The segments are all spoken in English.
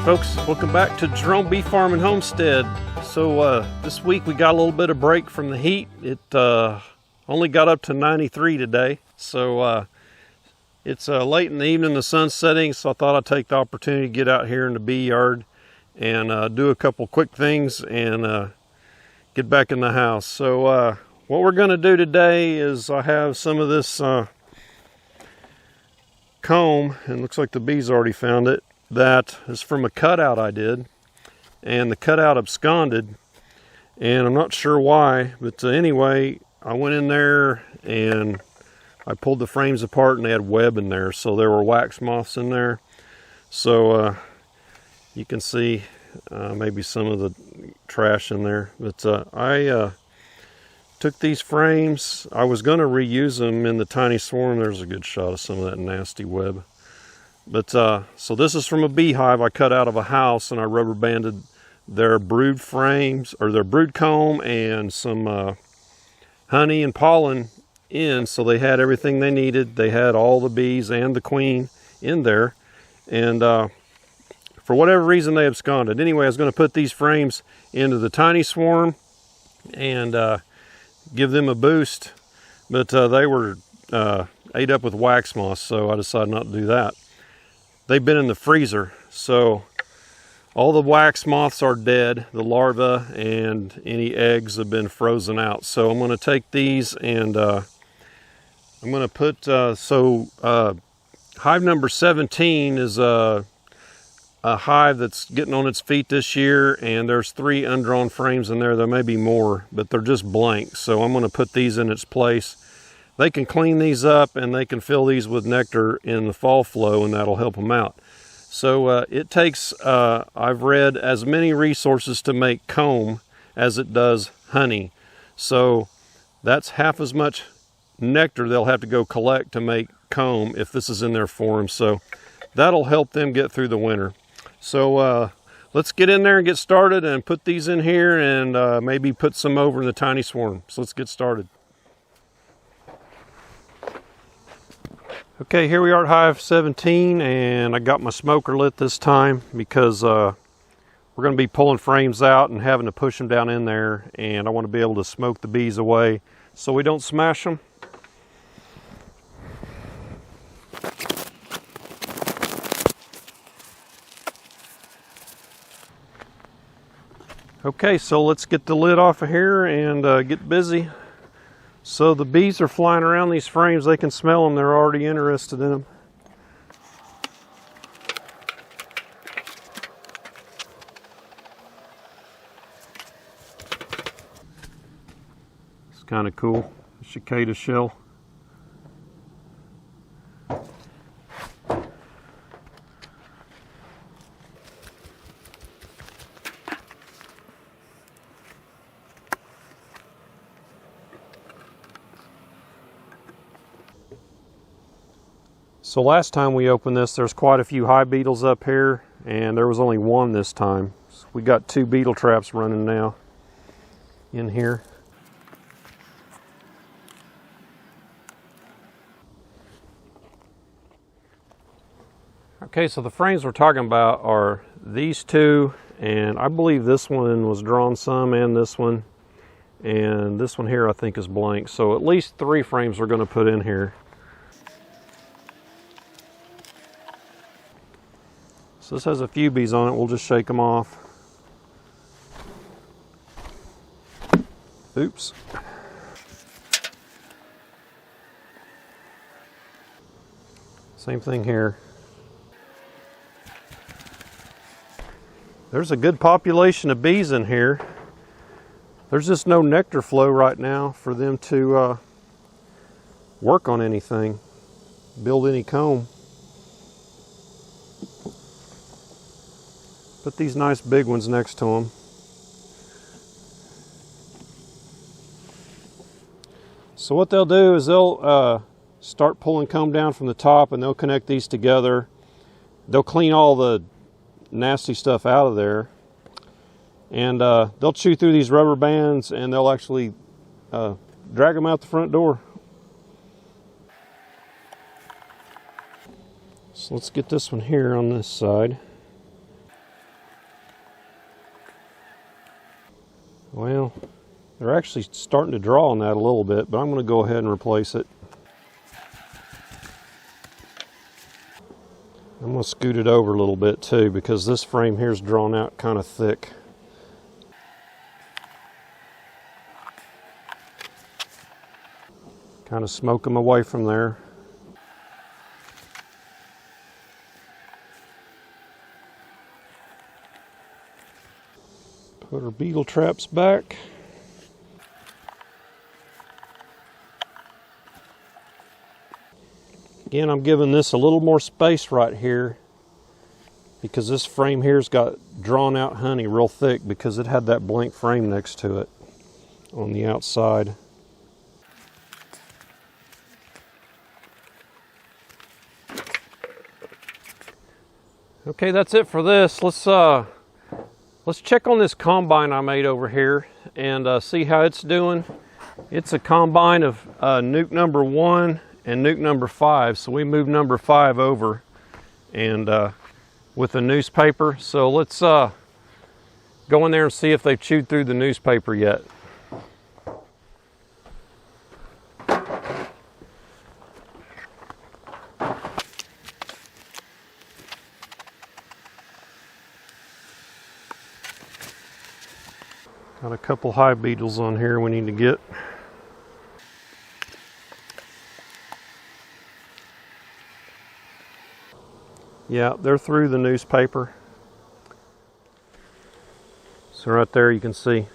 folks, welcome back to Jerome Bee Farm and Homestead. So this week we got a little bit of break from the heat. It only got up to 93 today, so it's late in the evening, the sun's setting, so I thought I'd take the opportunity to get out here in the bee yard and do a couple quick things and get back in the house. So what we're going to do today is I have some of this comb, and looks like the bees already found it. That is from a cutout I did, and the cutout absconded, and I'm not sure why, but anyway, I went in there and I pulled the frames apart and they had web in there, so there were wax moths in there. So you can see maybe some of the trash in there, but I took these frames. I was going to reuse them in the tiny swarm. There's a good shot of some of that nasty web. But so this is from a beehive I cut out of a house, and I rubber banded their brood frames, or their brood comb, and some honey and pollen in, so they had everything they needed. They had all the bees and the queen in there, and for whatever reason they absconded. Anyway, I was going to put these frames into the tiny swarm and give them a boost, but they were ate up with wax moths, so I decided not to do that. They've been in the freezer, so all the wax moths are dead, the larvae and any eggs have been frozen out. So I'm going to take these and I'm going to put, hive number 17 is a hive that's getting on its feet this year, and there's 3 undrawn frames in there. There may be more, but they're just blank. So I'm going to put these in its place. They can clean these up and they can fill these with nectar in the fall flow, and that'll help them out. So it takes, I've read, as many resources to make comb as it does honey. So that's half as much nectar they'll have to go collect to make comb if this is in their form. So that'll help them get through the winter. So let's get in there and get started and put these in here, and maybe put some over in the tiny swarm. So let's get started. Okay, here we are at hive 17, and I got my smoker lit this time because we're going to be pulling frames out and having to push them down in there, and I want to be able to smoke the bees away so we don't smash them. Okay, so let's get the lid off of here and get busy. So the bees are flying around these frames. They can smell them. They're already interested in them. It's kind of cool. Cicada shell. So last time we opened this, there's quite a few hive beetles up here, and there was only one this time. So we got 2 beetle traps running now in here. Okay, so the frames we're talking about are these 2, and I believe this one was drawn some, and this one here I think is blank. So at least 3 frames we're going to put in here. So this has a few bees on it. We'll just shake them off. Oops. Same thing here. There's a good population of bees in here. There's just no nectar flow right now for them to work on anything, build any comb. Put these nice big ones next to them. So what they'll do is they'll start pulling comb down from the top, and they'll connect these together. They'll clean all the nasty stuff out of there, and they'll chew through these rubber bands, and they'll actually drag them out the front door. So let's get this one here on this side. Well, they're actually starting to draw on that a little bit, but I'm going to go ahead and replace it. I'm going to scoot it over a little bit too, because this frame here is drawn out kind of thick. Kind of smoke them away from there. Put our beetle traps back. Again, I'm giving this a little more space right here because this frame here's got drawn out honey real thick because it had that blank frame next to it on the outside. Okay, that's it for this. Let's check on this combine I made over here and see how it's doing. It's a combine of NUC number 1 and NUC number 5. So we moved number 5 over and with a newspaper. So let's go in there and see if they've chewed through the newspaper yet. Got a couple hive beetles on here we need to get. Yeah, they're through the newspaper. So right there you can see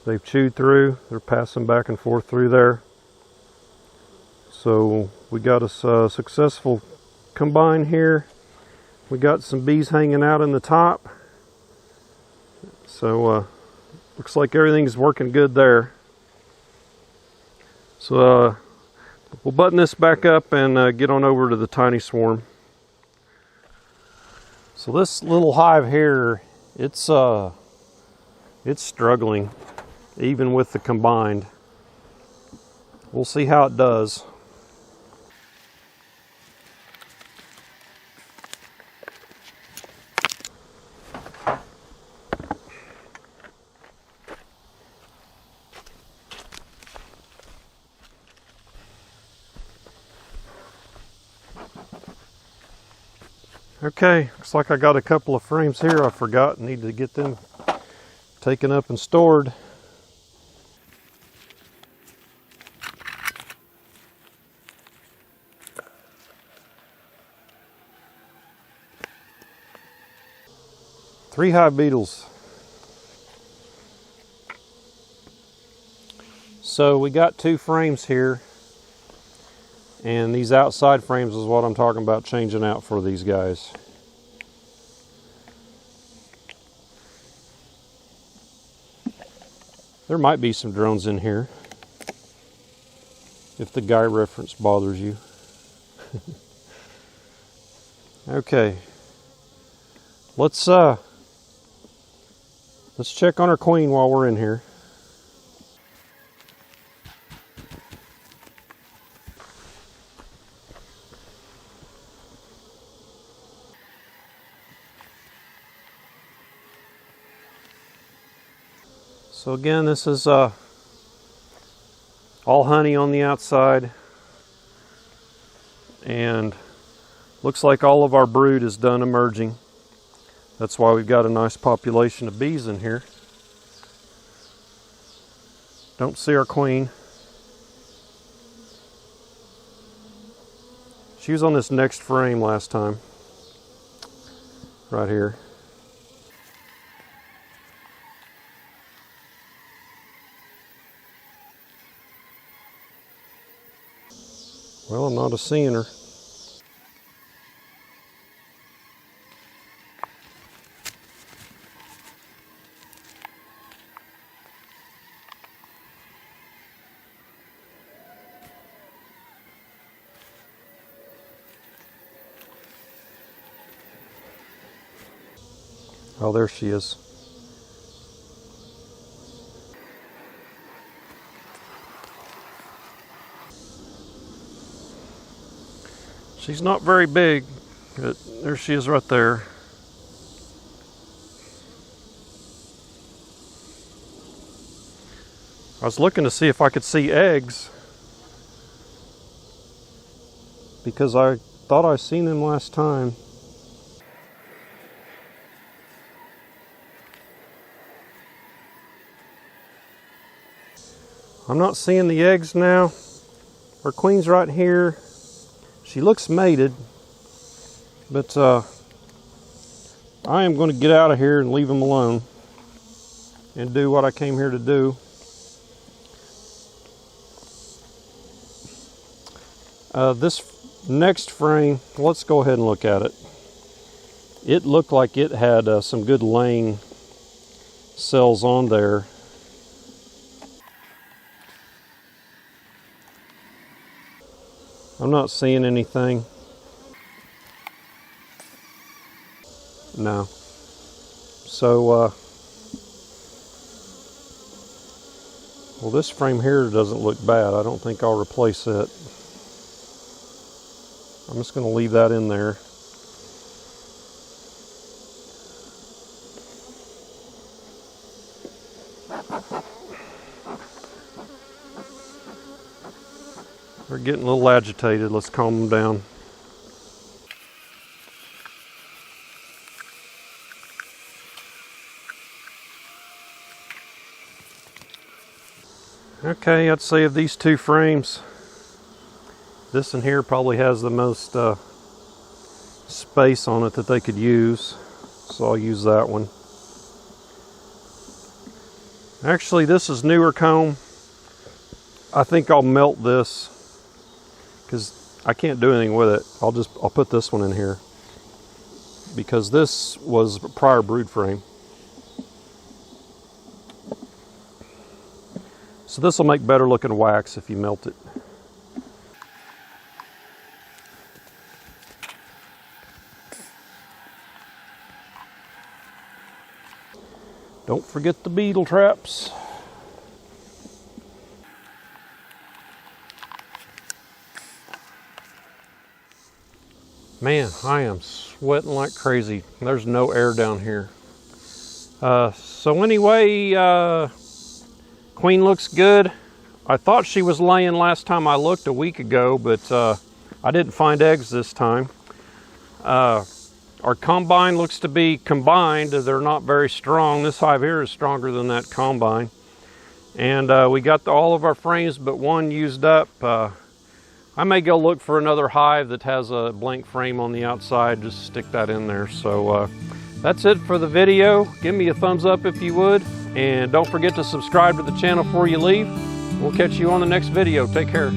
they've chewed through. They're passing back and forth through there. So we got a successful combine here. We got some bees hanging out in the top. So looks like everything's working good there. So we'll button this back up and get on over to the tiny swarm. So this little hive here, it's struggling even with the combined. We'll see how it does. Okay, looks like I got a couple of frames here I forgot. Need to get them taken up and stored. Three hive beetles. So we got 2 frames here. And these outside frames is what I'm talking about changing out for these guys. There might be some drones in here if the guy reference bothers you. Okay. Let's check on our queen while we're in here. So again, this is all honey on the outside, and looks like all of our brood is done emerging. That's why we've got a nice population of bees in here. Don't see our queen. She was on this next frame last time, right here. Well, I'm not seeing her. Oh, there she is. She's not very big, but there she is right there. I was looking to see if I could see eggs, because I thought I seen them last time. I'm not seeing the eggs now. Our queen's right here. She looks mated, but I am going to get out of here and leave them alone and do what I came here to do. This next frame, let's go ahead and look at it. It looked like it had some good laying cells on there. I'm not seeing anything. No. So, well, this frame here doesn't look bad. I don't think I'll replace it. I'm just going to leave that in there. They're getting a little agitated. Let's calm them down. Okay, I'd say of these two frames, this one here probably has the most space on it that they could use, so I'll use that one. Actually, this is newer comb. I think I'll melt this because I can't do anything with it. I'll put this one in here because this was a prior brood frame. So this will make better looking wax if you melt it. Don't forget the beetle traps. Man, I am sweating like crazy. There's no air down here. So anyway, queen looks good. I thought she was laying last time I looked a week ago, but I didn't find eggs this time. Our combine looks to be combined. They're not very strong. This hive here is stronger than that combine. And we got all of our frames but one used up. I may go look for another hive that has a blank frame on the outside, just stick that in there. So that's it for the video. Give me a thumbs up if you would, and don't forget to subscribe to the channel before you leave. We'll catch you on the next video. Take care.